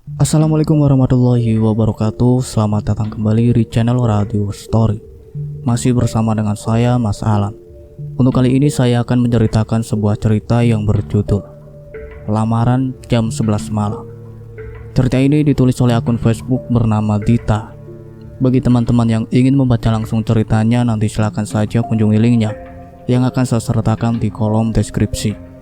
Assalamualaikum warahmatullahi wabarakatuh. Selamat datang kembali di channel Radio Story. Masih bersama dengan saya, Mas Alan. Untuk kali ini saya akan menceritakan sebuah cerita yang berjudul Lamaran Jam 11 Malam. Cerita ini ditulis oleh akun Facebook bernama Dita. Bagi teman-teman yang ingin membaca langsung ceritanya, nanti silakan saja kunjungi linknya yang akan saya sertakan di kolom deskripsi.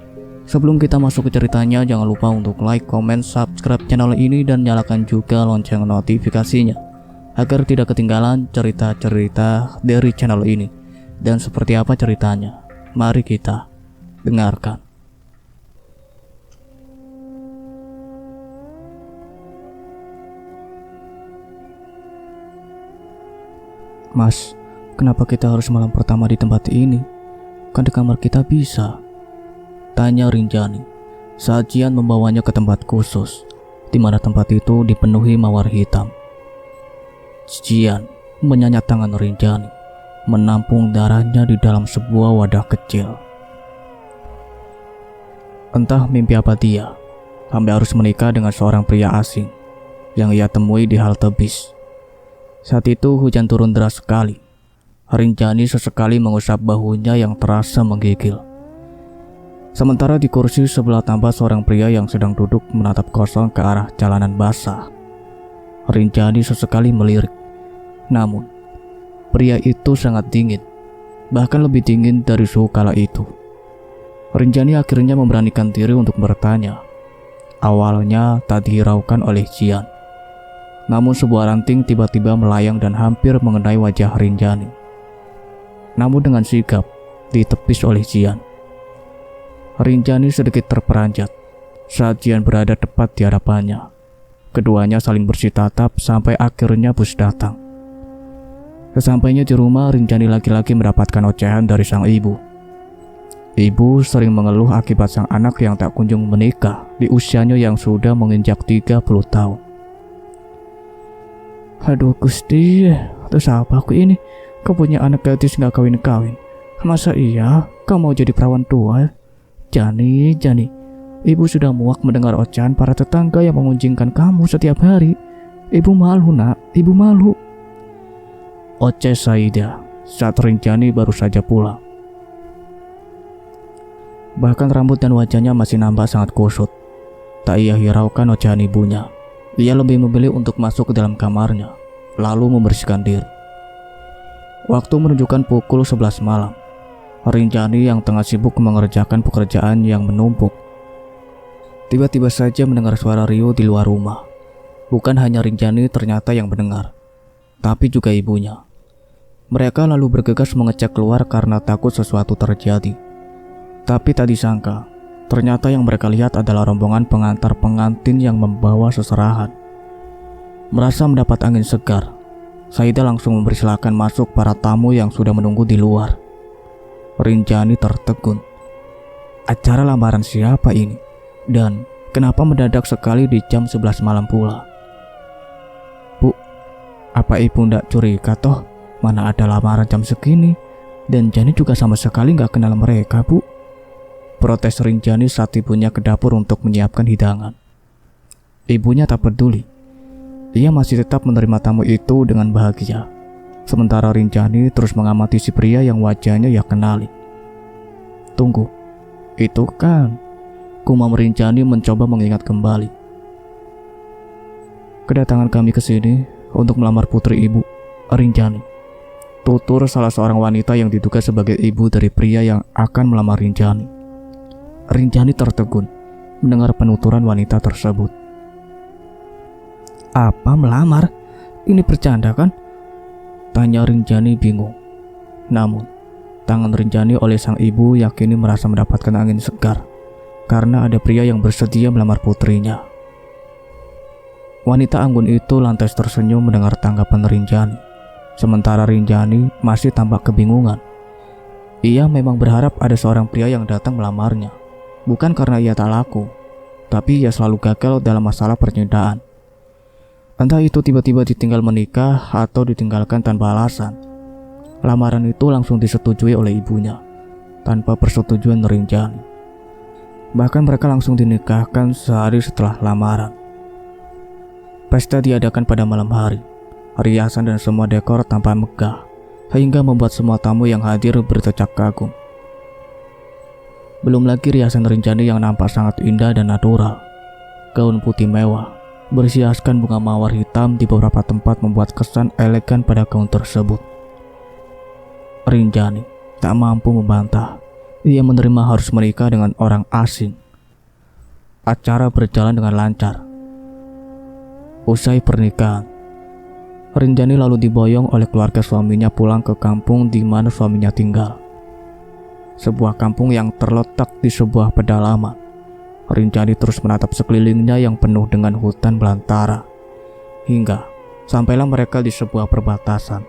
Sebelum kita masuk ke ceritanya, jangan lupa untuk like, comment, subscribe channel ini dan nyalakan juga lonceng notifikasinya agar tidak ketinggalan cerita-cerita dari channel ini. Dan seperti apa ceritanya? Mari kita dengarkan. Mas, kenapa kita harus malam pertama di tempat ini? Kan di kamar kita bisa, tanya Rinjani saat Jian membawanya ke tempat khusus, di mana tempat itu dipenuhi mawar hitam. Jian menyayat tangan Rinjani, menampung darahnya di dalam sebuah wadah kecil. Entah mimpi apa dia, sampai harus menikah dengan seorang pria asing yang ia temui di halte bis. Saat itu hujan turun deras sekali. Rinjani sesekali mengusap bahunya yang terasa menggigil. Sementara di kursi sebelah tampak seorang pria yang sedang duduk menatap kosong ke arah jalanan basah. Rinjani sesekali melirik. Namun, pria itu sangat dingin, bahkan lebih dingin dari suhu kala itu. Rinjani akhirnya memberanikan diri untuk bertanya. Awalnya tak dihiraukan oleh Jian. Namun sebuah ranting tiba-tiba melayang dan hampir mengenai wajah Rinjani. Namun dengan sigap ditepis oleh Jian. Rinjani sedikit terperanjat saat Jian berada tepat di hadapannya. Keduanya saling bersih tatap sampai akhirnya bus datang. Sesampainya di rumah, Rinjani lagi-lagi mendapatkan ocehan dari sang ibu. Ibu sering mengeluh akibat sang anak yang tak kunjung menikah di usianya yang sudah menginjak 30 tahun. Aduh Gusti, terus apa aku ini? Kau punya anak gadis gak kawin-kawin. Masa iya kau mau jadi perawan tua? Jani, ibu sudah muak mendengar ocehan para tetangga yang mengunjingkan kamu setiap hari. Ibu malu nak, ibu malu. Oceh Saida saat Rinjani baru saja pulang. Bahkan rambut dan wajahnya masih nampak sangat kusut. Tak ia hiraukan ocehan ibunya. Ia lebih memilih untuk masuk ke dalam kamarnya, lalu membersihkan diri. Waktu menunjukkan pukul 11 malam. Rinjani yang tengah sibuk mengerjakan pekerjaan yang menumpuk, tiba-tiba saja mendengar suara Rio di luar rumah. Bukan hanya Rinjani ternyata yang mendengar, tapi juga ibunya. Mereka lalu bergegas mengecek keluar karena takut sesuatu terjadi. Tapi tak disangka, ternyata yang mereka lihat adalah rombongan pengantar pengantin yang membawa seserahan. Merasa mendapat angin segar, Saida langsung mempersilahkan masuk para tamu yang sudah menunggu di luar. Rinjani tertegun. Acara lamaran siapa ini? Dan kenapa mendadak sekali di jam 11 malam pula? Bu, apa ibu ndak curiga toh? Mana ada lamaran jam segini? Dan Jani juga sama sekali nggak kenal mereka, Bu. Protes Rinjani saat ibunya ke dapur untuk menyiapkan hidangan. Ibunya tak peduli. Ia masih tetap menerima tamu itu dengan bahagia. Sementara Rinjani terus mengamati si pria yang wajahnya ia kenali. Tunggu, itu kan? Gumam Rinjani mencoba mengingat kembali. Kedatangan kami ke sini untuk melamar putri ibu, Rinjani. Tutur salah seorang wanita yang diduga sebagai ibu dari pria yang akan melamar Rinjani. Rinjani tertegun mendengar penuturan wanita tersebut. Apa melamar? Ini bercanda kan? Tanya Rinjani bingung. Namun, tangan Rinjani oleh sang ibu yakini merasa mendapatkan angin segar karena ada pria yang bersedia melamar putrinya. Wanita anggun itu lantas tersenyum mendengar tanggapan Rinjani. Sementara Rinjani masih tampak kebingungan. Ia memang berharap ada seorang pria yang datang melamarnya. Bukan karena ia tak laku, tapi ia selalu gagal dalam masalah percintaan. Entah itu tiba-tiba ditinggal menikah atau ditinggalkan tanpa alasan. Lamaran itu langsung disetujui oleh ibunya tanpa persetujuan Rinjani. Bahkan mereka langsung dinikahkan sehari setelah lamaran. Pesta diadakan pada malam hari. Riasan dan semua dekor tampak megah, hingga membuat semua tamu yang hadir berdecak kagum. Belum lagi riasan Rinjani yang nampak sangat indah dan natural. Gaun putih mewah, berhiaskan bunga mawar hitam di beberapa tempat membuat kesan elegan pada gaun tersebut. Rinjani tak mampu membantah. Ia menerima harus menikah dengan orang asing. Acara berjalan dengan lancar. Usai pernikahan, Rinjani lalu diboyong oleh keluarga suaminya pulang ke kampung di mana suaminya tinggal. Sebuah kampung yang terletak di sebuah pedalaman. Rinjani terus menatap sekelilingnya yang penuh dengan hutan belantara. Hingga sampailah mereka di sebuah perbatasan,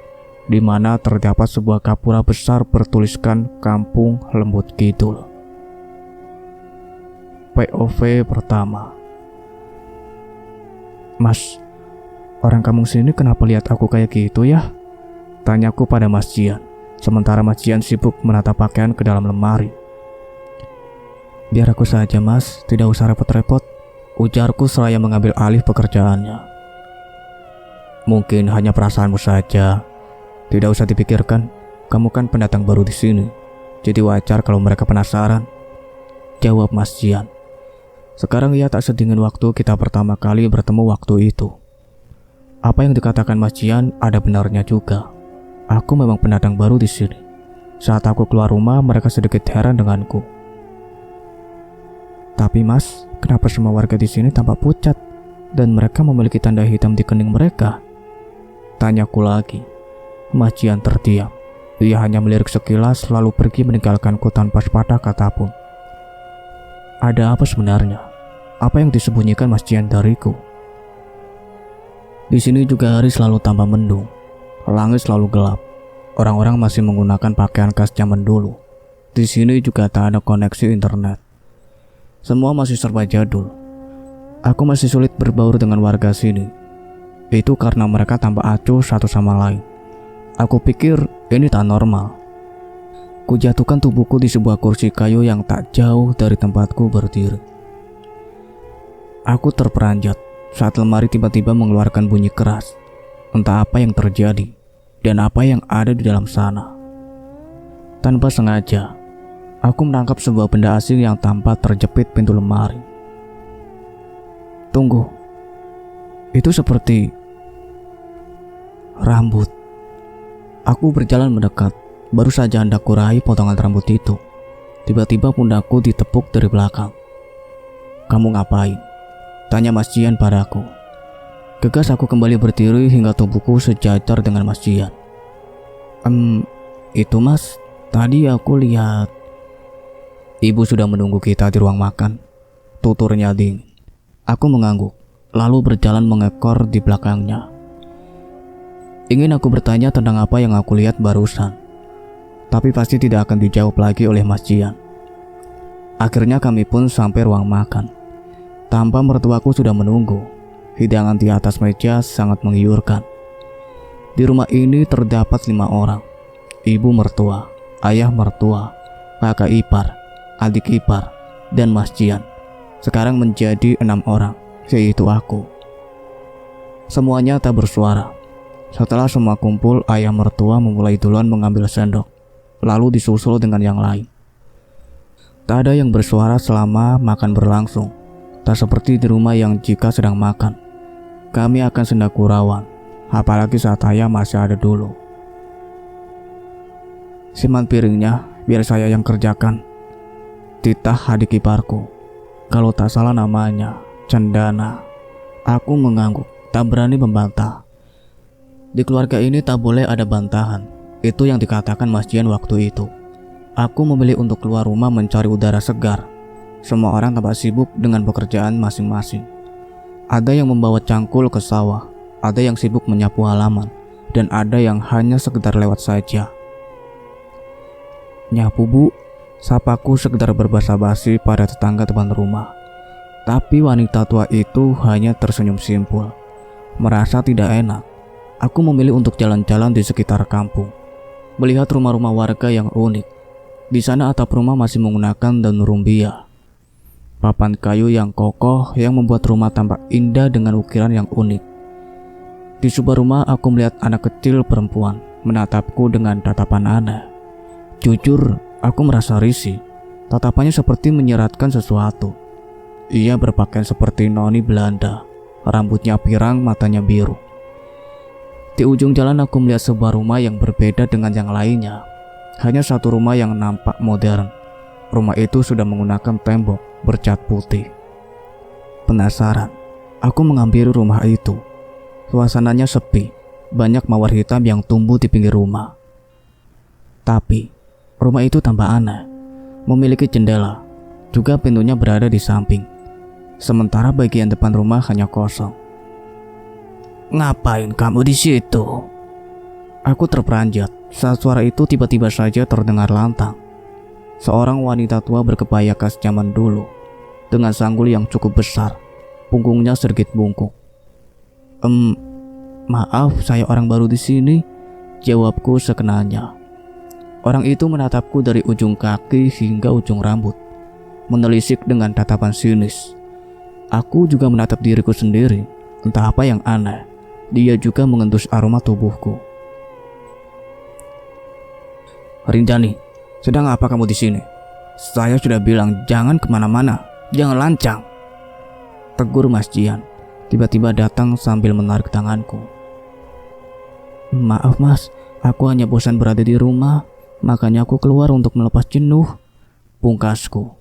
di mana terdapat sebuah gapura besar bertuliskan Kampung Lembut Kidul. POV pertama. Mas, orang kampung sini kenapa lihat aku kayak gitu ya? Tanyaku pada Mas Jian, sementara Mas Jian sibuk menata pakaian ke dalam lemari. Biar aku saja mas, tidak usah repot-repot, ujarku seraya mengambil alih pekerjaannya. Mungkin hanya perasaanmu saja, tidak usah dipikirkan, kamu kan pendatang baru di sini, jadi wajar kalau mereka penasaran, jawab Mas Jian. Sekarang ia tak sedingin waktu kita pertama kali bertemu waktu itu. Apa yang dikatakan Mas Jian ada benarnya juga. Aku memang pendatang baru di sini. Saat aku keluar rumah, mereka sedikit heran denganku. Tapi mas, kenapa semua warga di sini tampak pucat dan mereka memiliki tanda hitam di kening mereka? Tanyaku lagi. Mas Jian terdiam. Ia hanya melirik sekilas lalu pergi meninggalkanku tanpa sepatah kata pun. Ada apa sebenarnya? Apa yang disembunyikan Mas Jian dariku? Di sini juga hari selalu tambah mendung. Langit selalu gelap. Orang-orang masih menggunakan pakaian khas zaman dulu. Di sini juga tak ada koneksi internet. Semua masih serba jadul. Aku masih sulit berbaur dengan warga sini. Itu karena mereka tampak acuh satu sama lain. Aku pikir ini tak normal. Kujatuhkan tubuhku di sebuah kursi kayu yang tak jauh dari tempatku berdiri. Aku terperanjat saat lemari tiba-tiba mengeluarkan bunyi keras. Entah apa yang terjadi dan apa yang ada di dalam sana. Tanpa sengaja, aku menangkap sebuah benda asing yang tampak terjepit pintu lemari. Tunggu, itu seperti rambut. Aku berjalan mendekat, baru saja hendak kuraih potongan rambut itu. Tiba-tiba pundakku ditepuk dari belakang. Kamu ngapain? Tanya Mas Jian padaku. Gegas aku kembali berdiri hingga tubuhku sejajar dengan Mas Jian. Itu mas, tadi aku lihat ibu sudah menunggu kita di ruang makan, tuturnya dingin. Aku mengangguk, lalu berjalan mengekor di belakangnya. Ingin aku bertanya tentang apa yang aku lihat barusan, tapi pasti tidak akan dijawab lagi oleh Mas Jian. Akhirnya kami pun sampai ruang makan. Tanpa mertuaku sudah menunggu. Hidangan di atas meja sangat menggiurkan. Di rumah ini terdapat 5 orang. Ibu mertua, ayah mertua, kakak ipar, adik ipar, dan Mas Jian. Sekarang menjadi 6 orang, yaitu aku. Semuanya tak bersuara. Setelah semua kumpul, ayah mertua memulai duluan mengambil sendok, lalu disusul dengan yang lain. Tak ada yang bersuara selama makan berlangsung. Tak seperti di rumah yang jika sedang makan, kami akan sendakurawan, apalagi saat ayah masih ada dulu. Simpan piringnya, biar saya yang kerjakan, titah adik iparku. Kalau tak salah namanya, Cendana. Aku mengangguk, tak berani membantah. Di keluarga ini tak boleh ada bantahan. Itu yang dikatakan Mas Jian waktu itu. Aku memilih untuk keluar rumah mencari udara segar. Semua orang tampak sibuk dengan pekerjaan masing-masing. Ada yang membawa cangkul ke sawah, ada yang sibuk menyapu halaman, dan ada yang hanya sekedar lewat saja. Nyapu bu, sapaku sekedar berbahasa basi pada tetangga depan rumah. Tapi wanita tua itu hanya tersenyum simpul. Merasa tidak enak, aku memilih untuk jalan-jalan di sekitar kampung, melihat rumah-rumah warga yang unik. Di sana atap rumah masih menggunakan daun rumbia, papan kayu yang kokoh yang membuat rumah tampak indah dengan ukiran yang unik. Di sebuah rumah aku melihat anak kecil perempuan menatapku dengan tatapan aneh. Jujur, aku merasa risih. Tatapannya seperti menyeratkan sesuatu. Ia berpakaian seperti noni Belanda. Rambutnya pirang, matanya biru. Di ujung jalan aku melihat sebuah rumah yang berbeda dengan yang lainnya. Hanya satu rumah yang nampak modern. Rumah itu sudah menggunakan tembok bercat putih. Penasaran, aku menghampiri rumah itu. Suasananya sepi, banyak mawar hitam yang tumbuh di pinggir rumah. Tapi, rumah itu tambah aneh. Memiliki jendela, juga pintunya berada di samping. Sementara bagian depan rumah hanya kosong. "Ngapain kamu di situ?" Aku terperanjat saat suara itu tiba-tiba saja terdengar lantang. Seorang wanita tua berkebaya khas zaman dulu, dengan sanggul yang cukup besar, punggungnya sedikit bungkuk. Maaf, saya orang baru di sini," jawabku sekenanya. Orang itu menatapku dari ujung kaki hingga ujung rambut, menelisik dengan tatapan sinis. Aku juga menatap diriku sendiri, entah apa yang aneh. Dia juga mengendus aroma tubuhku. "Rinjani, sedang apa kamu di sini? Saya sudah bilang jangan kemana-mana, jangan lancang," tegur Mas Jian. Tiba-tiba datang sambil menarik tanganku. "Maaf Mas, aku hanya bosan berada di rumah, makanya aku keluar untuk melepas jenuh," pungkasku.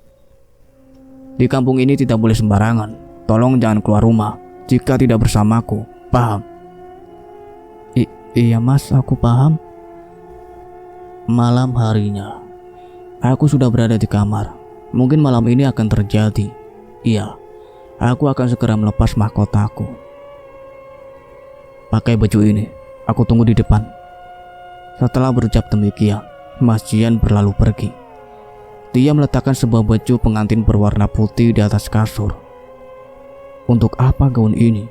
"Di kampung ini tidak boleh sembarangan. Tolong jangan keluar rumah jika tidak bersamaku, paham?" Iya Mas, aku paham." Malam harinya, aku sudah berada di kamar. Mungkin malam ini akan terjadi. Iya, aku akan segera melepas mahkotaku. "Pakai baju ini, aku tunggu di depan." Setelah berucap demikian, Mas Jian berlalu pergi. Dia meletakkan sebuah baju pengantin berwarna putih di atas kasur. Untuk apa gaun ini?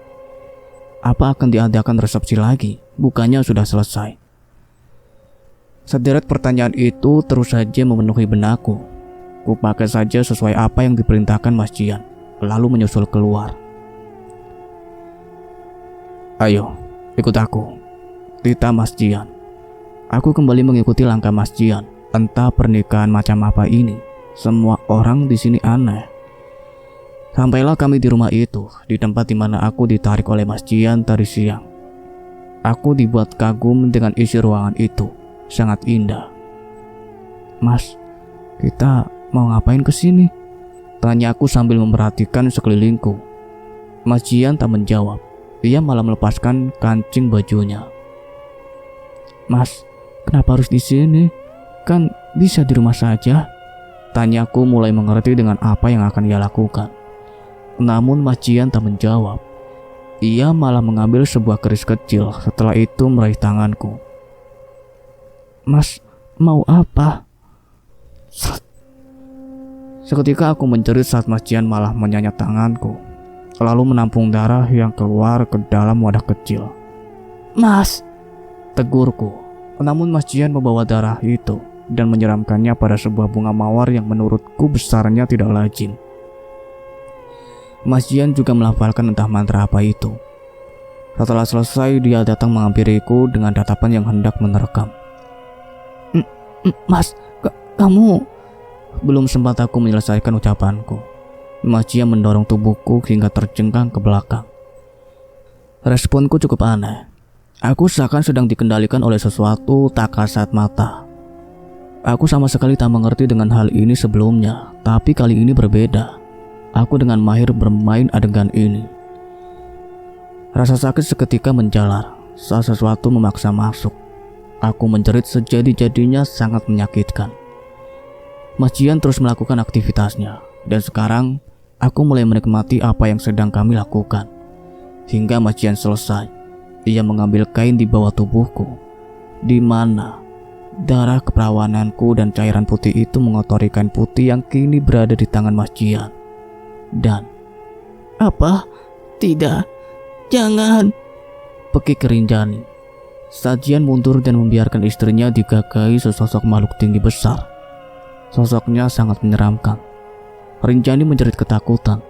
Apa akan diadakan resepsi lagi? Bukannya sudah selesai. Sederet pertanyaan itu terus saja memenuhi benakku. Kupakai saja sesuai apa yang diperintahkan Mas Jian, lalu menyusul keluar. "Ayo, ikut aku," titah Mas Jian. Aku kembali mengikuti langkah Mas Jian. Entah pernikahan macam apa ini. Semua orang di sini aneh. Sampailah kami di rumah itu, di tempat di mana aku ditarik oleh Mas Jian tadi siang. Aku dibuat kagum dengan isi ruangan itu, sangat indah. "Mas, kita mau ngapain ke sini?" tanya aku sambil memperhatikan sekelilingku. Mas Jian tak menjawab. Ia malah melepaskan kancing bajunya. "Mas, kenapa harus di sini? Kan bisa di rumah saja," tanyaku mulai mengerti dengan apa yang akan ia lakukan. Namun Mas Jian tak menjawab. Ia malah mengambil sebuah keris kecil, setelah itu meraih tanganku. "Mas, mau apa?" Seketika aku menjerit saat Mas Jian malah menyayat tanganku, lalu menampung darah yang keluar ke dalam wadah kecil. "Mas," tegurku. Namun Mas Jian membawa darah itu dan menyiramkannya pada sebuah bunga mawar yang menurutku besarnya tidak lazim. Mas Jian juga melafalkan entah mantra apa itu. Setelah selesai, dia datang menghampiriku dengan tatapan yang hendak menerkam. "Mas, kamu..." Belum sempat aku menyelesaikan ucapanku, Mas Jian mendorong tubuhku hingga terjengkang ke belakang. Responku cukup aneh. Aku seakan sedang dikendalikan oleh sesuatu tak kasat mata. Aku sama sekali tak mengerti dengan hal ini sebelumnya, tapi kali ini berbeda. Aku dengan mahir bermain adegan ini. Rasa sakit seketika menjalar saat sesuatu memaksa masuk. Aku menjerit sejadi-jadinya, sangat menyakitkan. Mas Jian terus melakukan aktivitasnya, dan sekarang aku mulai menikmati apa yang sedang kami lakukan. Hingga Mas Jian selesai, ia mengambil kain di bawah tubuhku, di mana darah keperawananku dan cairan putih itu mengotori kain putih yang kini berada di tangan Mas Jian. Dan "Apa? Tidak, jangan!" pekik Rinjani. Saat Jian mundur dan membiarkan istrinya digagai sesosok makhluk tinggi besar. Sosoknya sangat menyeramkan. Rinjani menjerit ketakutan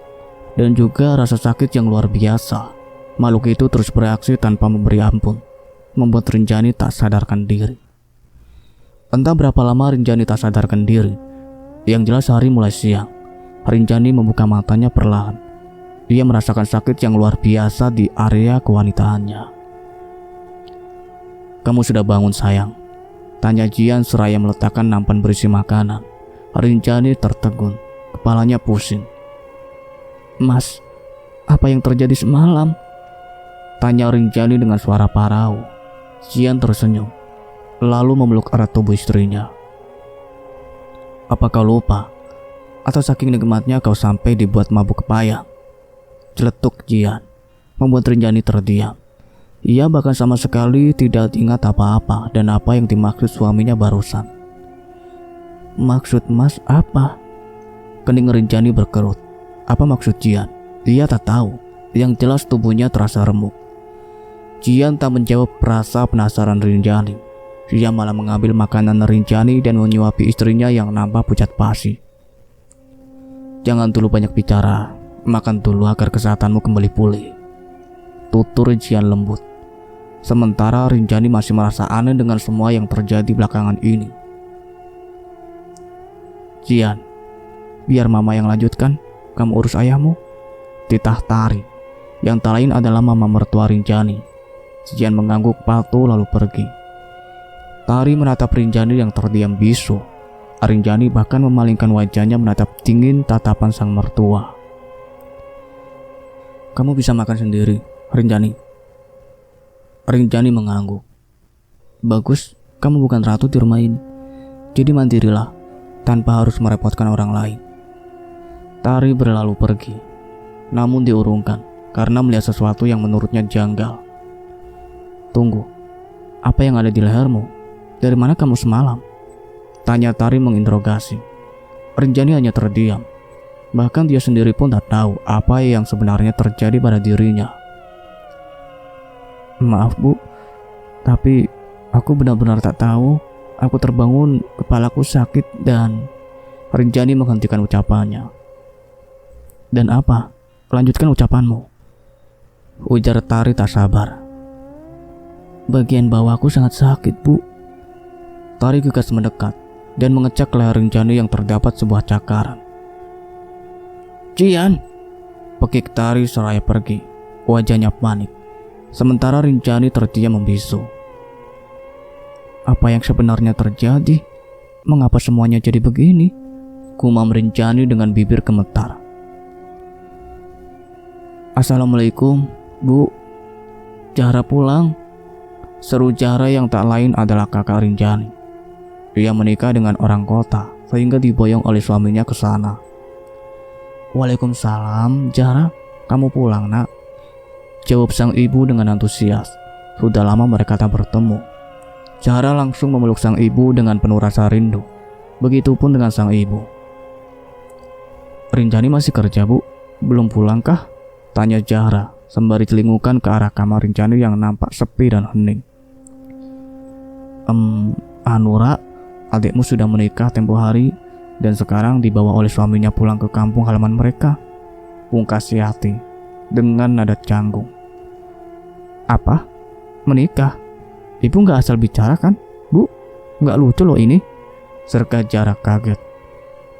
dan juga rasa sakit yang luar biasa. Makhluk itu terus bereaksi tanpa memberi ampun, membuat Rinjani tak sadarkan diri. Entah berapa lama Rinjani tak sadarkan diri. Yang jelas hari mulai siang. Rinjani membuka matanya perlahan. Ia merasakan sakit yang luar biasa di area kewanitaannya. "Kamu sudah bangun sayang?" tanya Jian seraya meletakkan nampan berisi makanan. Rinjani tertegun, kepalanya pusing. "Mas, apa yang terjadi semalam?" tanya Rinjani dengan suara parau. Jian tersenyum, lalu memeluk erat tubuh istrinya. "Apa kau lupa? Atau saking nikmatnya kau sampai dibuat mabuk kepayang?" Celetuk Jian, membuat Rinjani terdiam. Ia bahkan sama sekali tidak ingat apa-apa dan apa yang dimaksud suaminya barusan. "Maksud Mas apa?" Kening Rinjani berkerut. Apa maksud Jian? Ia tak tahu. Yang jelas tubuhnya terasa remuk. Jian tak menjawab rasa penasaran Rinjani. Ia malah mengambil makanan Rinjani dan menyuapi istrinya yang nampak pucat pasi. "Jangan dulu banyak bicara, makan dulu agar kesehatanmu kembali pulih," tutur Jian lembut. Sementara Rinjani masih merasa aneh dengan semua yang terjadi belakangan ini. "Jian, biar mama yang lanjutkan, kamu urus ayahmu," titah Tari, yang tak lain adalah mama mertua Rinjani. Jian mengangguk patuh lalu pergi. Tari menatap Rinjani yang terdiam bisu. Rinjani bahkan memalingkan wajahnya menatap dingin tatapan sang mertua. "Kamu bisa makan sendiri, Rinjani." Rinjani mengangguk. "Bagus, kamu bukan ratu di rumah ini. Jadi mandirilah, tanpa harus merepotkan orang lain." Tari berlalu pergi, namun diurungkan karena melihat sesuatu yang menurutnya janggal. "Tunggu, apa yang ada di lehermu? Dari mana kamu semalam?" tanya Tari menginterogasi. Rinjani hanya terdiam. Bahkan dia sendiri pun tak tahu apa yang sebenarnya terjadi pada dirinya. "Maaf Bu, tapi aku benar-benar tak tahu. Aku terbangun, kepalaku sakit dan..." Rinjani menghentikan ucapannya. "Dan apa? Lanjutkan ucapanmu," ujar Tari tak sabar. "Bagian bawahku sangat sakit Bu." Tari gegas mendekat dan mengecek leher Rinjani yang terdapat sebuah cakaran. "Jian!" pekik Tari seraya pergi, wajahnya panik. Sementara Rinjani terdiam membisu. "Apa yang sebenarnya terjadi? Mengapa semuanya jadi begini?" gumam Rinjani dengan bibir gemetar. "Assalamualaikum, Bu. Zahra pulang," seru Zahra yang tak lain adalah kakak Rinjani. Ia menikah dengan orang kota sehingga diboyong oleh suaminya ke sana. "Waalaikumsalam, Zahra. Kamu pulang, Nak?" jawab sang ibu dengan antusias. Sudah lama mereka tak bertemu. Zahra langsung memeluk sang ibu dengan penuh rasa rindu. Begitupun dengan sang ibu. "Rinjani masih kerja, Bu? Belum pulang kah?" tanya Zahra sembari celingukan ke arah kamar Rinjani yang nampak sepi dan hening. Anura, adikmu sudah menikah tempo hari dan sekarang dibawa oleh suaminya pulang ke kampung halaman mereka," pungkas Yati dengan nada canggung. "Apa? Menikah? Ibu gak asal bicara kan, Bu? Gak lucu loh ini," serka Zahra kaget.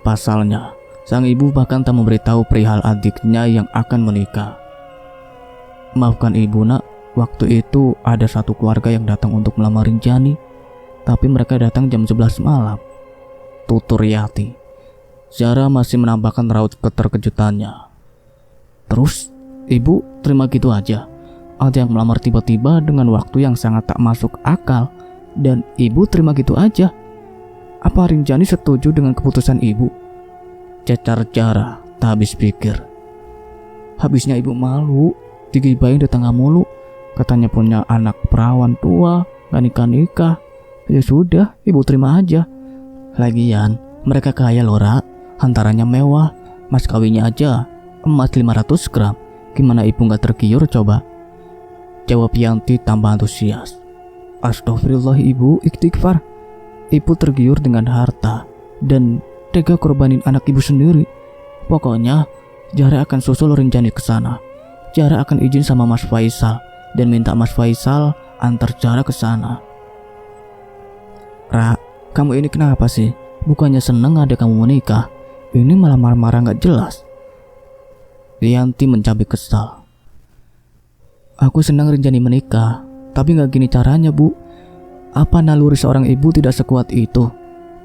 Pasalnya, sang ibu bahkan tak memberitahu perihal adiknya yang akan menikah. "Maafkan ibu, Nak. Waktu itu ada satu keluarga yang datang untuk melamar Rinjani, tapi mereka datang jam 11 malam," tutur Yati. Zahra masih menambahkan raut keterkejutannya. "Terus, ibu terima gitu aja? Ada yang melamar tiba-tiba dengan waktu yang sangat tak masuk akal, dan ibu terima gitu aja? Apa Rinjani setuju dengan keputusan ibu?" cecar Zahra tak habis pikir. "Habisnya ibu malu, digibahin tetangga mulu. Katanya punya anak perawan tua, gak nikah-nikah. Ya sudah, ibu terima aja. Lagian, mereka kaya loh, Ra. Hantarannya mewah. Mas kawinnya aja emas 500 gram. Gimana ibu gak tergiur coba?" jawab Yanti tambah antusias. "Astagfirullah ibu, istighfar. Ibu tergiur dengan harta dan tega korbanin anak ibu sendiri. Pokoknya, Zahra akan susul Rinjani ke sana. Zahra akan izin sama Mas Faisal dan minta Mas Faisal antar Zahra ke sana. Ra, kamu ini kenapa sih? Bukannya seneng ada kamu menikah, ini malah marah-marah gak jelas. Rianti mencabik kesal. Aku senang Rinjani menikah, tapi gak gini caranya, Bu. Apa naluri seorang ibu tidak sekuat itu?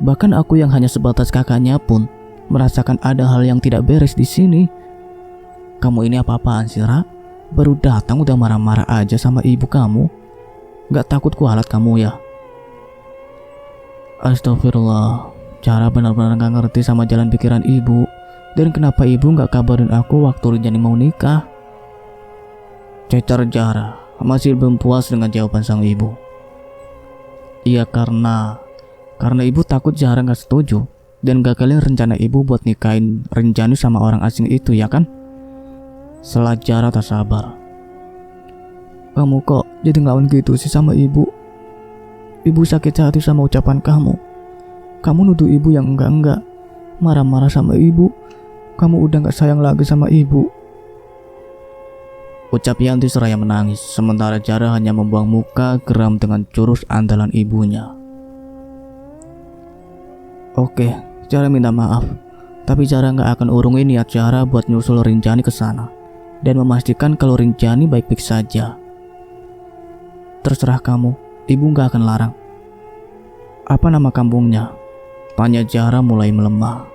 Bahkan aku yang hanya sebatas kakaknya pun merasakan ada hal yang tidak beres di sini. Kamu ini apa-apaan sih, Ra? Baru datang udah marah-marah aja sama ibu kamu. Gak takut kualat kamu ya? Astagfirullah, Zahra benar-benar gak ngerti sama jalan pikiran ibu. Dan kenapa ibu gak kabarin aku waktu Rinjani mau nikah? Cecar Zahra masih belum puas dengan jawaban sang ibu. Iya, karena ibu takut Zahra gak setuju dan gagalin rencana ibu buat nikahin Rinjani sama orang asing itu, ya kan? Setelah Zahra tak sabar. Kamu kok jadi ngelawan gitu sih sama ibu? Ibu sakit hati sama ucapan kamu. Kamu nuduh ibu yang enggak-enggak, marah-marah sama ibu. Kamu udah gak sayang lagi sama ibu. Ucap Yanti seraya menangis, sementara Zahra hanya membuang muka geram dengan jurus andalan ibunya. Oke, Zahra minta maaf, tapi Zahra gak akan urungin niat Zahra buat nyusul Rinjani ke sana dan memastikan kalau Rinjani baik-baik saja. Terserah kamu, ibu gak akan larang. Apa nama kampungnya? Tanya Zahra mulai melemah.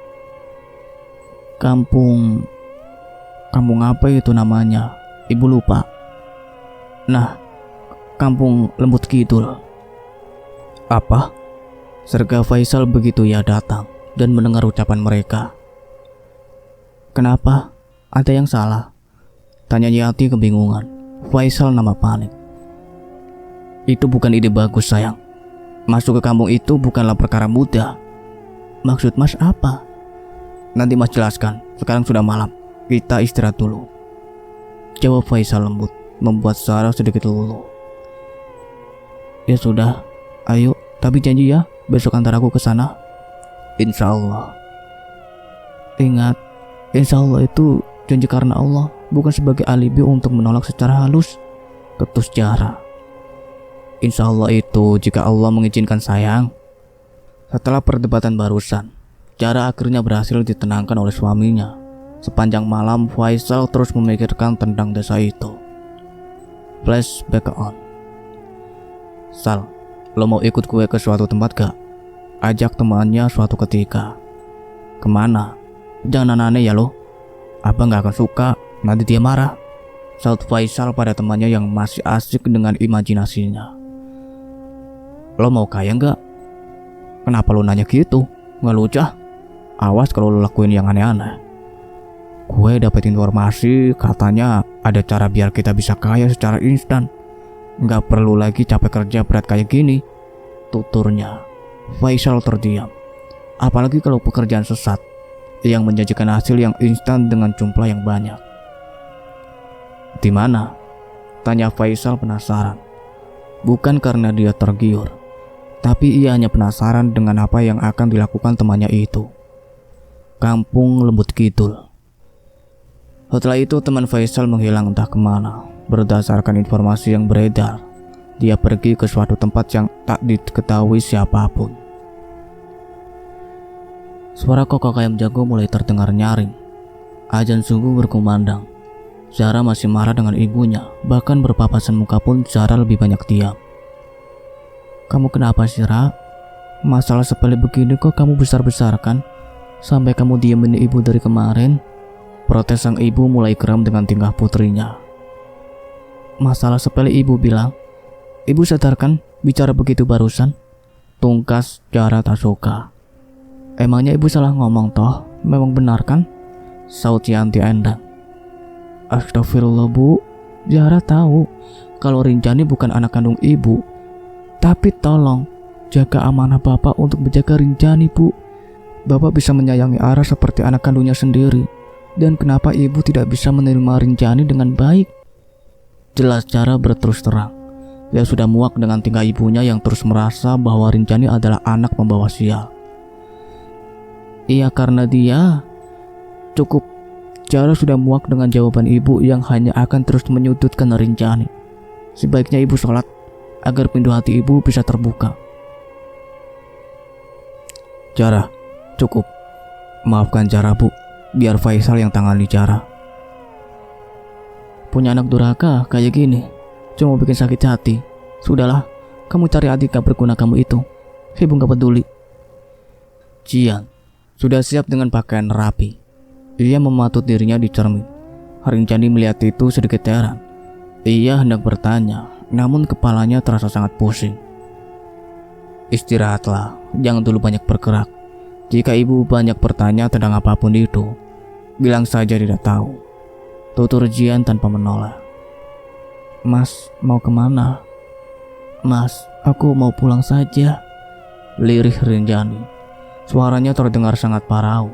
Kampung apa itu namanya? Ibu lupa. Nah, Kampung Lembut Kidul. Apa? Serga Faisal begitu ia datang dan mendengar ucapan mereka. Kenapa? Ada yang salah? Tanya Yati kebingungan. Faisal nama panik. Itu bukan ide bagus, sayang. Masuk ke kampung itu bukanlah perkara mudah. Maksud Mas apa? Nanti Mas jelaskan. Sekarang sudah malam. Kita istirahat dulu. Jawab Faisal lembut, membuat Zahra sedikit luluh. Ya sudah, ayo, tapi janji ya, besok antar aku ke sana. Insya Allah. Ingat, insya Allah itu janji karena Allah, bukan sebagai alibi untuk menolak secara halus. Ketus Zahra. Insya Allah itu jika Allah mengizinkan, sayang. Setelah perdebatan barusan, Zahra akhirnya berhasil ditenangkan oleh suaminya. Sepanjang malam Faisal terus memikirkan tentang desa itu. Flashback on. Sal, lo mau ikut gue ke suatu tempat gak? Ajak temannya suatu ketika. Kemana? Jangan aneh ya lo. Abang gak akan suka, nanti dia marah. Saut Faisal pada temannya yang masih asik dengan imajinasinya. Lo mau kaya gak? Kenapa lo nanya gitu? Gak lucu. Awas kalau lo lakuin yang aneh-aneh. Gue dapet informasi katanya ada cara biar kita bisa kaya secara instan. Gak perlu lagi capek kerja berat kayak gini, tuturnya. Faisal terdiam. Apalagi kalau pekerjaan sesat yang menjanjikan hasil yang instan dengan jumlah yang banyak. Di mana? Tanya Faisal penasaran. Bukan karena dia tergiur, tapi ia hanya penasaran dengan apa yang akan dilakukan temannya itu. Kampung Lembut Kidul. Setelah itu teman Faisal menghilang entah kemana. Berdasarkan informasi yang beredar, dia pergi ke suatu tempat yang tak diketahui siapapun. Suara kokok ayam jago mulai terdengar nyaring. Azan subuh berkumandang. Zahra masih marah dengan ibunya. Bahkan berpapasan muka pun Zahra lebih banyak diam. Kamu kenapa sih, Ra? Masalah sepele begini kok kamu besar-besarkan? Sampai kamu diemin ibu dari kemarin? Protes sang ibu mulai geram dengan tingkah putrinya. Masalah sepele, ibu bilang. Ibu sadarkan bicara begitu barusan? Tungkas Zahra tak suka. Emangnya ibu salah ngomong toh? Memang benar kan? Saut Yanti endang. Astagfirullah, Bu. Zahra tahu kalau Rinjani bukan anak kandung ibu. Tapi tolong jaga amanah Bapak untuk menjaga Rinjani, Bu. Bapak bisa menyayangi Ara seperti anak kandungnya sendiri. Dan kenapa ibu tidak bisa menerima Rinjani dengan baik? Jelas Zahra berterus terang. Dia sudah muak dengan tingkah ibunya yang terus merasa bahwa Rinjani adalah anak pembawa sial. Iya, karena dia cukup Jara sudah muak dengan jawaban ibu yang hanya akan terus menyudutkan Rinjani. Sebaiknya ibu sholat agar pintu hati ibu bisa terbuka. Jara, cukup. Maafkan Jara, Bu. Biar Faisal yang tangani Jara. Punya anak durhaka kayak gini cuma bikin sakit hati. Sudahlah, kamu cari adik gak berguna kamu itu. Ibu gak peduli. Jian sudah siap dengan pakaian rapi. Ia mematut dirinya di cermin. Rinjani melihat itu sedikit heran. Ia hendak bertanya, namun kepalanya terasa sangat pusing. Istirahatlah, jangan dulu banyak bergerak. Jika ibu banyak bertanya tentang apapun itu, bilang saja tidak tahu. Tutur Jian tanpa menoleh. Mas, mau kemana? Mas, aku mau pulang saja. Lirih Rinjani. Suaranya terdengar sangat parau.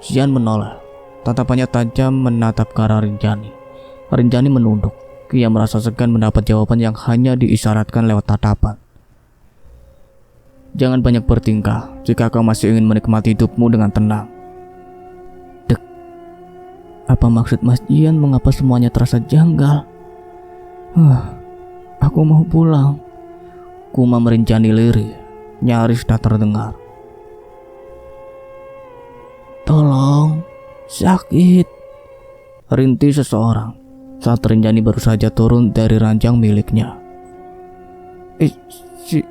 Jian menoleh. Tatapannya tajam menatap ke arah Rinjani. Rinjani menunduk. Ia merasa segan mendapat jawaban yang hanya diisyaratkan lewat tatapan. Jangan banyak bertingkah jika kau masih ingin menikmati hidupmu dengan tenang. Dek. Apa maksud Mas Jian mengapa semuanya terasa janggal? Aku mau pulang. Kuma Rinjani lirih. Nyaris tak terdengar. Tolong. Sakit, rintih seseorang saat Rinjani baru saja turun dari ranjang miliknya.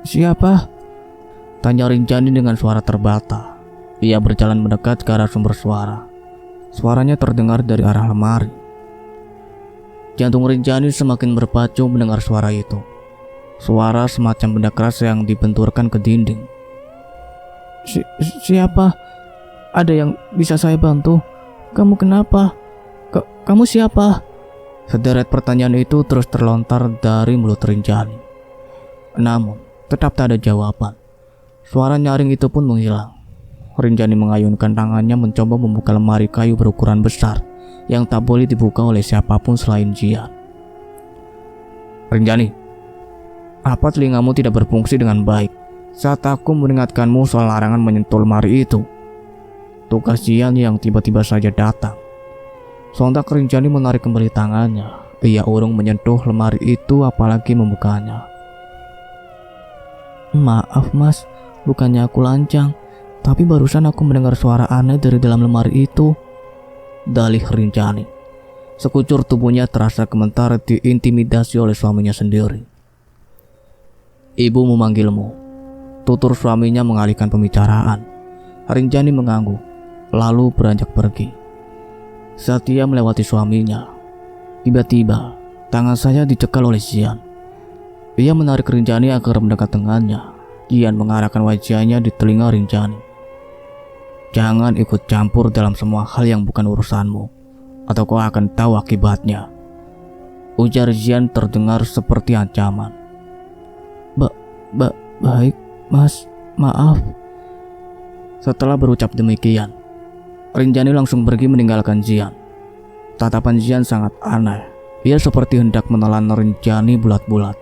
Siapa? Tanya Rinjani dengan suara terbata. Ia berjalan mendekat ke arah sumber suara. Suaranya terdengar dari arah lemari. Jantung Rinjani semakin berpacu mendengar suara itu. Suara semacam benda keras yang dibenturkan ke dinding. Siapa? Ada yang bisa saya bantu? Kamu kenapa? Kamu siapa? Sederet pertanyaan itu terus terlontar dari mulut Rinjani. Namun, tetap tak ada jawaban. Suara nyaring itu pun menghilang. Rinjani mengayunkan tangannya mencoba membuka lemari kayu berukuran besar yang tak boleh dibuka oleh siapapun selain Jian. Rinjani, apa telingamu tidak berfungsi dengan baik saat aku mengingatkanmu soal larangan menyentuh lemari itu? Tugas Jian yang tiba-tiba saja datang. Sontak Rinjani menarik kembali tangannya. Ia urung menyentuh lemari itu apalagi membukanya. Maaf mas, bukannya aku lancang, tapi barusan aku mendengar suara aneh dari dalam lemari itu. Dalih Rinjani. Sekucur tubuhnya terasa gemetar diintimidasi oleh suaminya sendiri. Ibu memanggilmu. Tutur suaminya mengalihkan pembicaraan. Rinjani mengangguk, lalu beranjak pergi. Saat ia melewati suaminya, tiba-tiba tangan saya dicekal oleh Jian. Ia menarik Rinjani agar mendekat dengannya. Jian mengarahkan wajahnya di telinga Rinjani. Jangan ikut campur dalam semua hal yang bukan urusanmu, atau kau akan tahu akibatnya. Ujar Jian terdengar seperti ancaman. Baik, mas, maaf. Setelah berucap demikian, Rinjani langsung pergi meninggalkan Jian. Tatapan Jian sangat aneh. Ia seperti hendak menelan Rinjani bulat-bulat.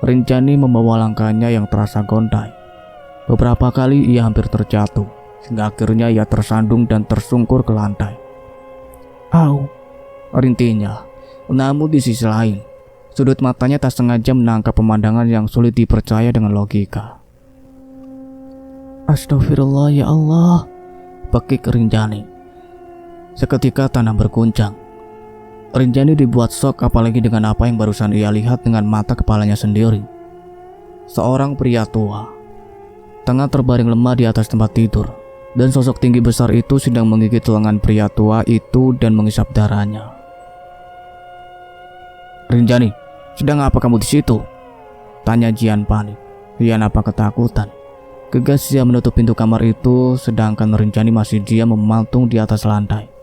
Rinjani membawa langkahnya yang terasa gontai. Beberapa kali ia hampir terjatuh, hingga akhirnya ia tersandung dan tersungkur ke lantai. Au, rintihnya. Namun di sisi lain, sudut matanya tak sengaja menangkap pemandangan yang sulit dipercaya dengan logika. Astagfirullah ya Allah, pekik Rinjani. Seketika tanah berguncang. Rinjani dibuat shock apalagi dengan apa yang barusan ia lihat dengan mata kepalanya sendiri. Seorang pria tua, tengah terbaring lemah di atas tempat tidur, dan sosok tinggi besar itu sedang menggigit lengan pria tua itu dan mengisap darahnya. Rinjani, sedang apa kamu di situ? Tanya Jian panik. Jian apa ketakutan? Gegas ia menutup pintu kamar itu, sedangkan Rinjani masih diam memantung di atas lantai.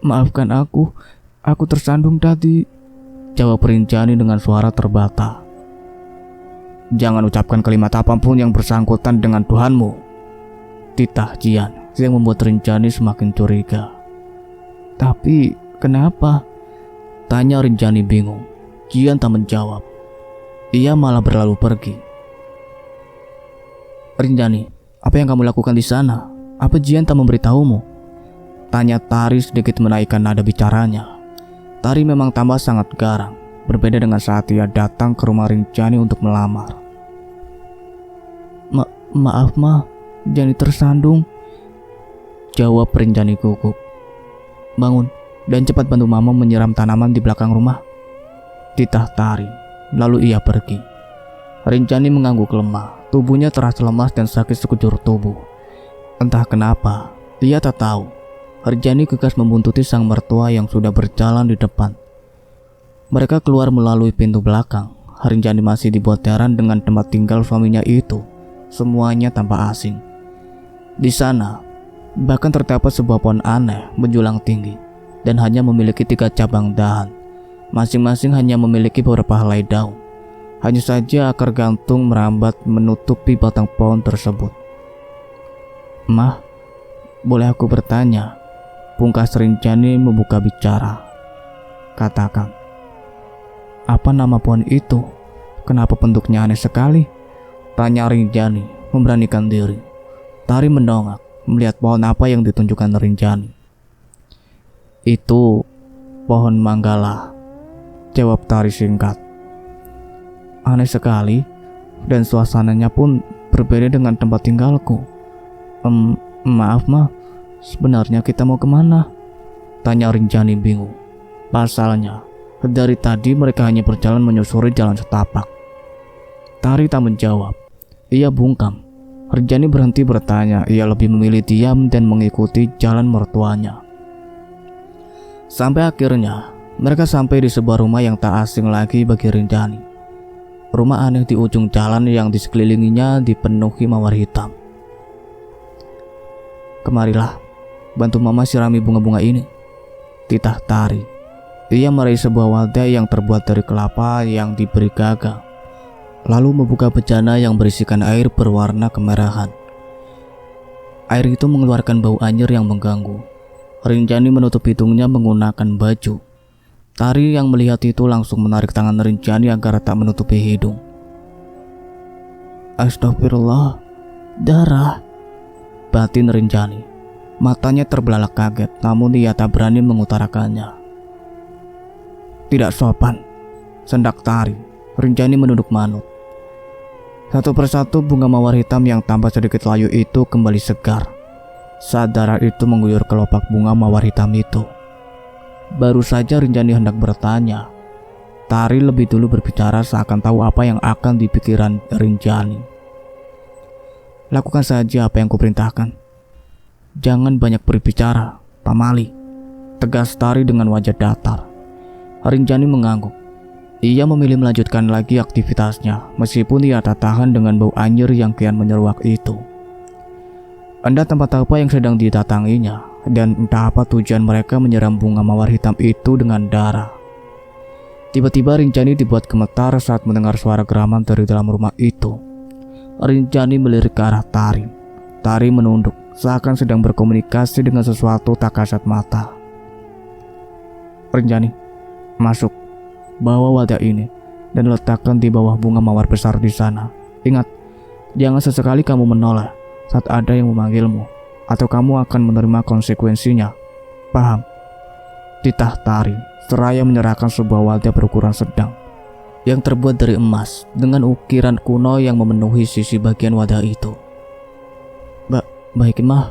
Maafkan aku tersandung tadi, jawab Rinjani dengan suara terbata. Jangan ucapkan kalimat apapun yang bersangkutan dengan Tuhanmu, titah Jian yang membuat Rinjani semakin curiga. Tapi kenapa? Tanya Rinjani bingung. Jian tak menjawab. Ia malah berlalu pergi. Rinjani, apa yang kamu lakukan di sana? Apa Jian tak memberitahumu? Tanya Tari sedikit menaikkan nada bicaranya. Tari memang tambah sangat garang, berbeda dengan saat ia datang ke rumah Rinjani untuk melamar. Maaf Ma, Jani tersandung, jawab Rinjani gugup. Bangun dan cepat bantu Mama menyiram tanaman di belakang rumah, titah Tari. Lalu ia pergi. Rinjani mengangguk lemah, tubuhnya terasa lemas dan sakit sekujur tubuh. Entah kenapa, ia tak tahu. Rinjani kekas membuntuti sang mertua yang sudah berjalan di depan. Mereka keluar melalui pintu belakang. Rinjani masih dibuat heran dengan tempat tinggal suaminya itu. Semuanya tampak asing. Di sana, bahkan terdapat sebuah pohon aneh menjulang tinggi dan hanya memiliki 3 cabang dahan. Masing-masing hanya memiliki beberapa helai daun. Hanya saja akar gantung merambat menutupi batang pohon tersebut. Mah, boleh aku bertanya? Pungkas Rinjani membuka bicara. Katakan, apa nama pohon itu? Kenapa bentuknya aneh sekali? Tanya Rinjani memberanikan diri. Tari mendongak melihat pohon apa yang ditunjukkan Rinjani. Itu pohon manggala, jawab Tari singkat. Aneh sekali, dan suasananya pun berbeda dengan tempat tinggalku. Maaf Ma, sebenarnya kita mau kemana? Tanya Rinjani bingung. Pasalnya, dari tadi mereka hanya berjalan menyusuri jalan setapak. Tari tak menjawab. Ia bungkam. Rinjani berhenti bertanya. Ia lebih memilih diam dan mengikuti jalan mertuanya. Sampai akhirnya mereka sampai di sebuah rumah yang tak asing lagi bagi Rinjani. Rumah aneh di ujung jalan yang di sekelilinginya dipenuhi mawar hitam. Kemarilah, bantu Mama sirami bunga-bunga ini, titah Tari. Ia meraih sebuah wadah yang terbuat dari kelapa yang diberi gagang, lalu membuka bejana yang berisikan air berwarna kemerahan. Air itu mengeluarkan bau anyir yang mengganggu. Rinjani menutup hidungnya menggunakan baju. Tari yang melihat itu langsung menarik tangan Rinjani agar tak menutupi hidung. Astagfirullah, darah, batin Rinjani. Matanya terbelalak kaget, namun ia tak berani mengutarakannya. Tidak sopan, sendak Tari. Rinjani menunduk manut. Satu persatu bunga mawar hitam yang tampak sedikit layu itu kembali segar saat darah itu mengguyur kelopak bunga mawar hitam itu. Baru saja Rinjani hendak bertanya, Tari lebih dulu berbicara seakan tahu apa yang akan dipikiran Rinjani. Lakukan saja apa yang kuperintahkan. Jangan banyak berbicara, pamali, tegas Tari dengan wajah datar. Rinjani mengangguk. Ia memilih melanjutkan lagi aktivitasnya meskipun ia tak tahan dengan bau anyir yang kian menyeruak itu. Entah tempat apa yang sedang didatanginya dan entah apa tujuan mereka menyiram bunga mawar hitam itu dengan darah. Tiba-tiba Rinjani dibuat gemetar saat mendengar suara geraman dari dalam rumah itu. Rinjani melirik ke arah Tari. Tari menunduk seakan sedang berkomunikasi dengan sesuatu tak kasat mata. Rinjani, masuk. Bawa wadah ini dan letakkan di bawah bunga mawar besar di sana. Ingat, jangan sesekali kamu menoleh saat ada yang memanggilmu, atau kamu akan menerima konsekuensinya. Paham? Titah Tari seraya menyerahkan sebuah wadah berukuran sedang yang terbuat dari emas dengan ukiran kuno yang memenuhi sisi bagian wadah itu. Baik Mah,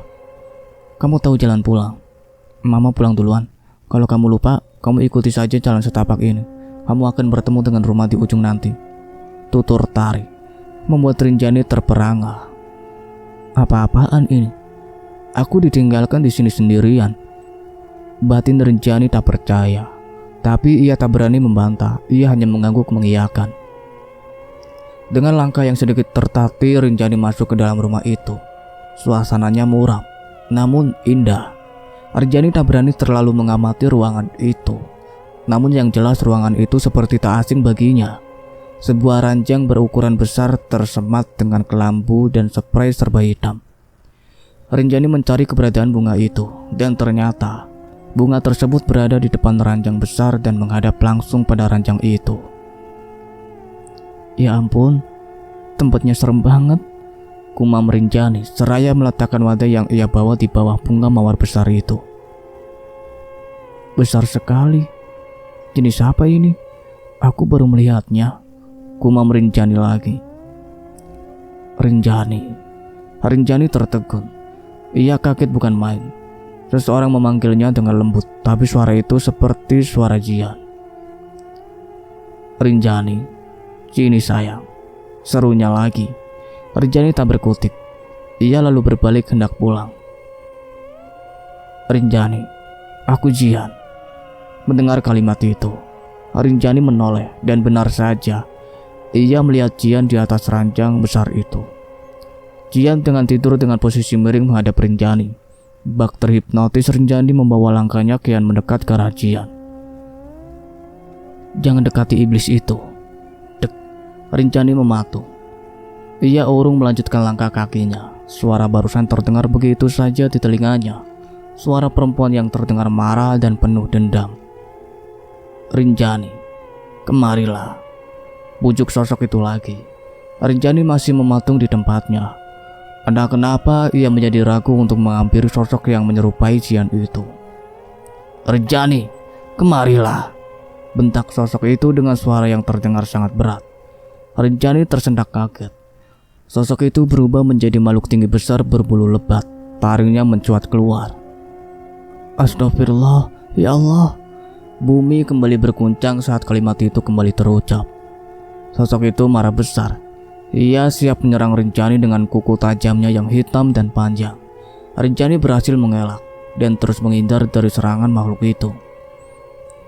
kamu tahu jalan pulang. Mama pulang duluan. Kalau kamu lupa, kamu ikuti saja jalan setapak ini. Kamu akan bertemu dengan rumah di ujung nanti, tutur Tari, membuat Rinjani terperangah. Apa-apaan ini? Aku ditinggalkan di sini sendirian. Batin Rinjani tak percaya, tapi ia tak berani membantah. Ia hanya mengangguk mengiyakan. Dengan langkah yang sedikit tertatih, Rinjani masuk ke dalam rumah itu. Suasananya muram, namun indah. Rinjani tak berani terlalu mengamati ruangan itu. Namun yang jelas ruangan itu seperti tak asing baginya. Sebuah ranjang berukuran besar tersemat dengan kelambu dan spray serba hitam. Rinjani mencari keberadaan bunga itu, dan ternyata bunga tersebut berada di depan ranjang besar dan menghadap langsung pada ranjang itu. Ya ampun, tempatnya serem banget. Kumam Rinjani seraya meletakkan wadah yang ia bawa di bawah bunga mawar besar itu. Besar sekali. Jenis apa ini? Aku baru melihatnya. Kumam Rinjani lagi. Rinjani tertegun. Ia kaget bukan main. Seseorang memanggilnya dengan lembut, tapi suara itu seperti suara Jian. Rinjani, sini sayang, serunya lagi. Rinjani tak berkutik. Ia lalu berbalik hendak pulang. Rinjani, aku Jian. Mendengar kalimat itu, Rinjani menoleh dan benar saja, ia melihat Jian di atas ranjang besar itu. Jian dengan tidur dengan posisi miring menghadap Rinjani. Bak terhipnotis Rinjani membawa langkahnya kian mendekat ke arah Jian. Jangan dekati iblis itu. Dek, Rinjani mematung. Ia urung melanjutkan langkah kakinya. Suara barusan terdengar begitu saja di telinganya. Suara perempuan yang terdengar marah dan penuh dendam. Rinjani, kemarilah. Bujuk sosok itu lagi. Rinjani masih mematung di tempatnya. Entah kenapa ia menjadi ragu untuk menghampiri sosok yang menyerupai Jian itu. Rinjani, kemarilah. Bentak sosok itu dengan suara yang terdengar sangat berat. Rinjani tersentak kaget. Sosok itu berubah menjadi makhluk tinggi besar berbulu lebat. Taringnya mencuat keluar. Astagfirullah, ya Allah. Bumi kembali berguncang saat kalimat itu kembali terucap. Sosok itu marah besar. Ia siap menyerang Rinjani dengan kuku tajamnya yang hitam dan panjang. Rinjani berhasil mengelak dan terus menghindar dari serangan makhluk itu.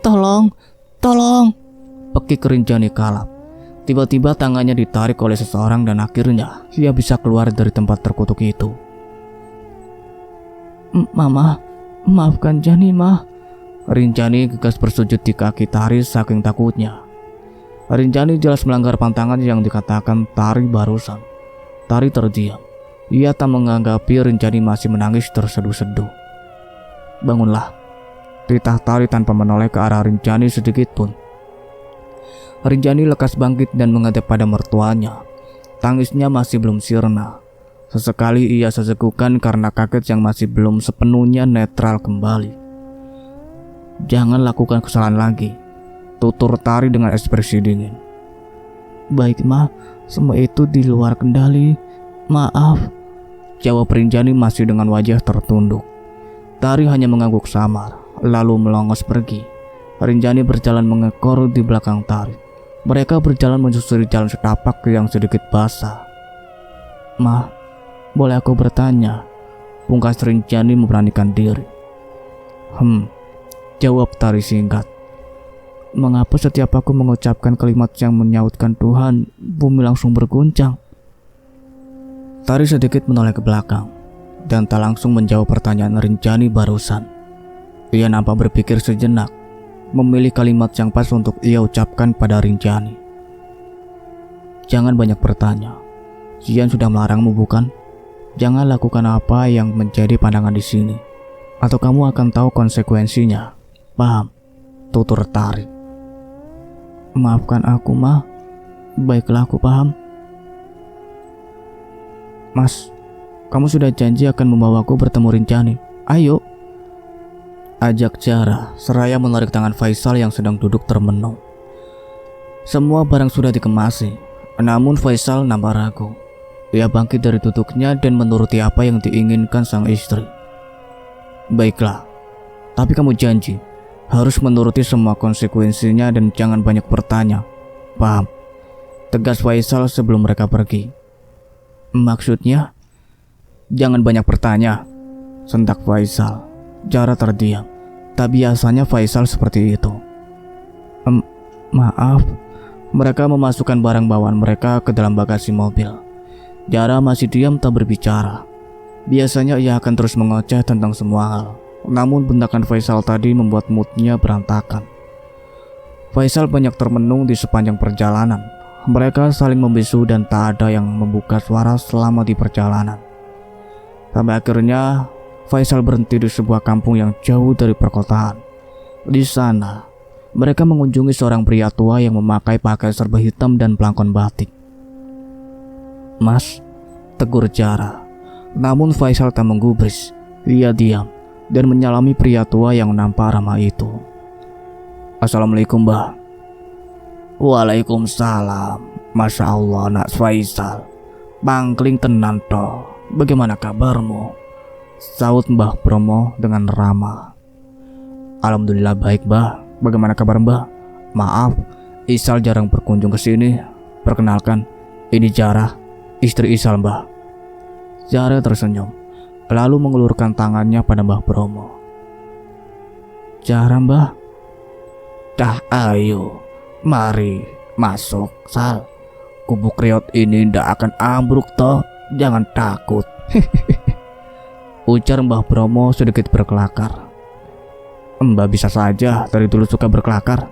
Tolong, tolong! Pekik Rinjani kalap. Tiba-tiba tangannya ditarik oleh seseorang dan akhirnya ia bisa keluar dari tempat terkutuk itu. Mama, maafkan Jani, Ma. Rinjani gegas bersujud di kaki Tari saking takutnya. Rinjani jelas melanggar pantangan yang dikatakan Tari barusan. Tari terdiam. Ia tak menganggapi Rinjani masih menangis terseduh-seduh. Bangunlah. Titah Tari tanpa menoleh ke arah Rinjani sedikit pun. Rinjani lekas bangkit dan menghadap pada mertuanya. Tangisnya masih belum sirna. Sesekali ia sesegukan karena kaget yang masih belum sepenuhnya netral kembali. Jangan lakukan kesalahan lagi, tutur Tari dengan ekspresi dingin. Baik, Ma, semua itu di luar kendali. Maaf, jawab Rinjani masih dengan wajah tertunduk. Tari hanya mengangguk samar, lalu melongos pergi. Rinjani berjalan mengekor di belakang Tari. Mereka berjalan menyusuri jalan setapak yang sedikit basah. Ma, boleh aku bertanya? Pungkas Rinjani memberanikan diri. Jawab Tari singkat. Mengapa setiap aku mengucapkan kalimat yang menyautkan Tuhan, bumi langsung berguncang? Tari sedikit menoleh ke belakang dan tak langsung menjawab pertanyaan Rinjani barusan. Ia nampak berpikir sejenak, memilih kalimat yang pas untuk ia ucapkan pada Rinjani. Jangan banyak bertanya. Jian sudah melarangmu, bukan? Jangan lakukan apa yang menjadi pandangan di sini, atau kamu akan tahu konsekuensinya. Paham? Tutur Tari. Maafkan aku, Ma. Baiklah, aku paham. Mas, kamu sudah janji akan membawaku bertemu Rinjani. Ayo. Ajak Jara seraya menarik tangan Faisal yang sedang duduk termenung. Semua barang sudah dikemasi, namun Faisal nampak ragu. Ia bangkit dari duduknya dan menuruti apa yang diinginkan sang istri. Baiklah, tapi kamu janji harus menuruti semua konsekuensinya dan jangan banyak bertanya. Paham? Tegas Faisal sebelum mereka pergi. Maksudnya? Jangan banyak bertanya, sentak Faisal. Jara terdiam. Tak biasanya Faisal seperti itu. Maaf. Mereka memasukkan barang bawaan mereka ke dalam bagasi mobil. Jara masih diam tak berbicara. Biasanya ia akan terus mengoceh tentang semua hal. Namun bendakan Faisal tadi membuat moodnya berantakan. Faisal banyak termenung di sepanjang perjalanan. Mereka saling membisu dan tak ada yang membuka suara selama di perjalanan. Sampai akhirnya Faisal berhenti di sebuah kampung yang jauh dari perkotaan. Di sana, mereka mengunjungi seorang pria tua yang memakai pakaian serba hitam dan pelangkon batik. Mas, tegur Jara. Namun Faisal tak menggubris. Ia diam dan menyalami pria tua yang nampak ramah itu. Assalamualaikum, Mbah. Waalaikumsalam. Masya Allah, nak Faisal. Bangkling tenan toh. Bagaimana kabarmu? Saut Mbah Bromo dengan ramah. Alhamdulillah baik, Mbah. Bagaimana kabar Mbah? Maaf, Isal jarang berkunjung ke sini. Perkenalkan, ini Jara, istri Isal, Mbah. Jara tersenyum, lalu mengulurkan tangannya pada Mbah Bromo. Jara, Mbah. Dah ayo, mari masuk, Sal. Gubuk reot ini ndak akan ambruk toh, jangan takut. Ujar Mbah Bromo sedikit berkelakar. Mbah bisa saja, dari dulu suka berkelakar.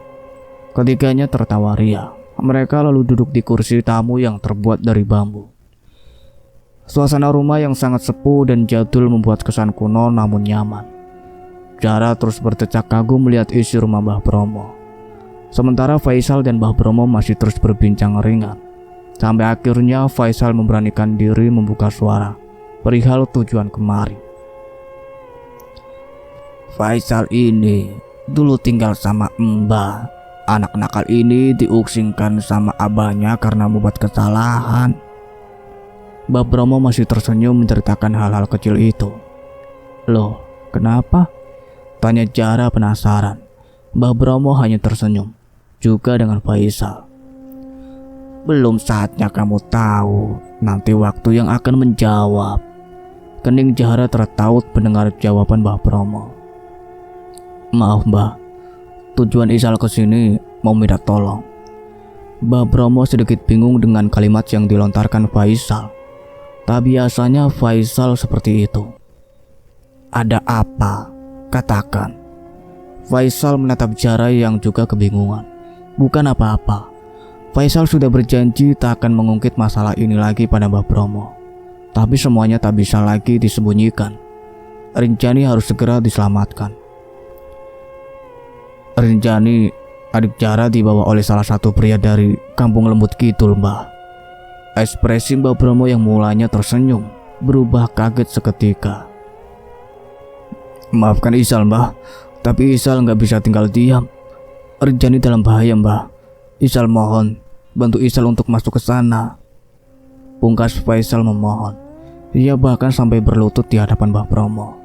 Ketiganya tertawa ria. Mereka lalu duduk di kursi tamu yang terbuat dari bambu. Suasana rumah yang sangat sepuh dan jadul membuat kesan kuno namun nyaman. Jara terus bercecak kagum melihat isi rumah Mbah Bromo. Sementara Faisal dan Mbah Bromo masih terus berbincang ringan. Sampai akhirnya Faisal memberanikan diri membuka suara perihal tujuan kemari. Faisal ini dulu tinggal sama Mbah. Anak nakal ini diusingkan sama abahnya karena membuat kesalahan. Mbah Bromo masih tersenyum menceritakan hal-hal kecil itu. Loh, kenapa? Tanya Jara penasaran. Mbah Bromo hanya tersenyum, juga dengan Faisal. Belum saatnya kamu tahu, nanti waktu yang akan menjawab. Kening Jara tertaut mendengar jawaban Mbah Bromo. Maaf Mbah, tujuan Isal kesini mau minta tolong. Mbah Bromo sedikit bingung dengan kalimat yang dilontarkan Faisal. Tak biasanya Faisal seperti itu. Ada apa? Katakan. Faisal menatap Jara yang juga kebingungan. Bukan apa-apa. Faisal sudah berjanji tak akan mengungkit masalah ini lagi pada Mbah Bromo. Tapi semuanya tak bisa lagi disembunyikan. Rinjani harus segera diselamatkan. Rinjani, adik Jara, dibawa oleh salah satu pria dari Kampung Lembut Kidul, Mbah. Ekspresi Mbah Bromo yang mulanya tersenyum berubah kaget seketika. Maafkan Isal, Mbah, tapi Isal nggak bisa tinggal diam. Rinjani dalam bahaya, Mbah. Isal mohon, bantu Isal untuk masuk ke sana. Pungkas Faisal memohon. Ia bahkan sampai berlutut di hadapan Mbah Bromo.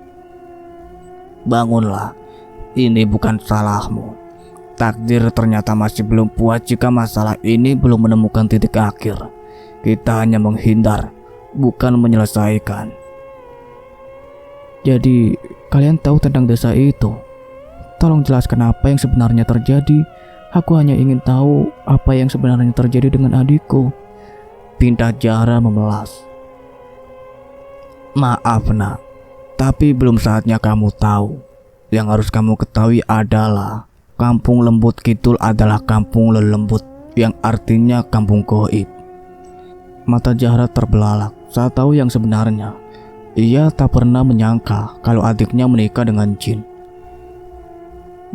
Bangunlah. Ini bukan salahmu. Takdir ternyata masih belum puas jika masalah ini belum menemukan titik akhir. Kita hanya menghindar, bukan menyelesaikan. Jadi, kalian tahu tentang desa itu? Tolong jelaskan apa yang sebenarnya terjadi. Aku hanya ingin tahu apa yang sebenarnya terjadi dengan adikku. Pinta Jara memelas. Maaf nak, tapi belum saatnya kamu tahu. Yang harus kamu ketahui adalah Kampung Lembut Kidul adalah kampung lelembut, yang artinya kampung goib. Mata Jara terbelalak saat tahu yang sebenarnya. Ia tak pernah menyangka kalau adiknya menikah dengan jin.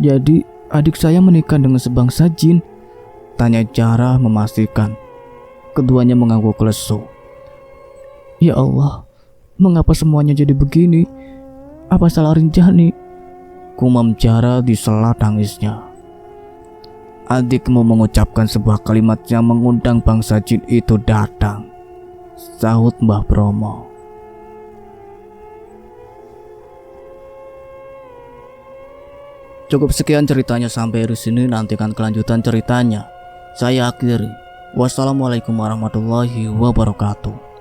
Jadi adik saya menikah dengan sebangsa jin? Tanya Jara memastikan. Keduanya mengangguk lesu. Ya Allah, mengapa semuanya jadi begini? Apa salah Rinjani? Kumam Jara di sela tangisnya. Adikmu mengucapkan sebuah kalimat yang mengundang bangsa jin itu datang, sahut Mbah Bromo. Cukup sekian ceritanya sampai di sini, nantikan kelanjutan ceritanya. Saya akhiri. Wassalamualaikum warahmatullahi wabarakatuh.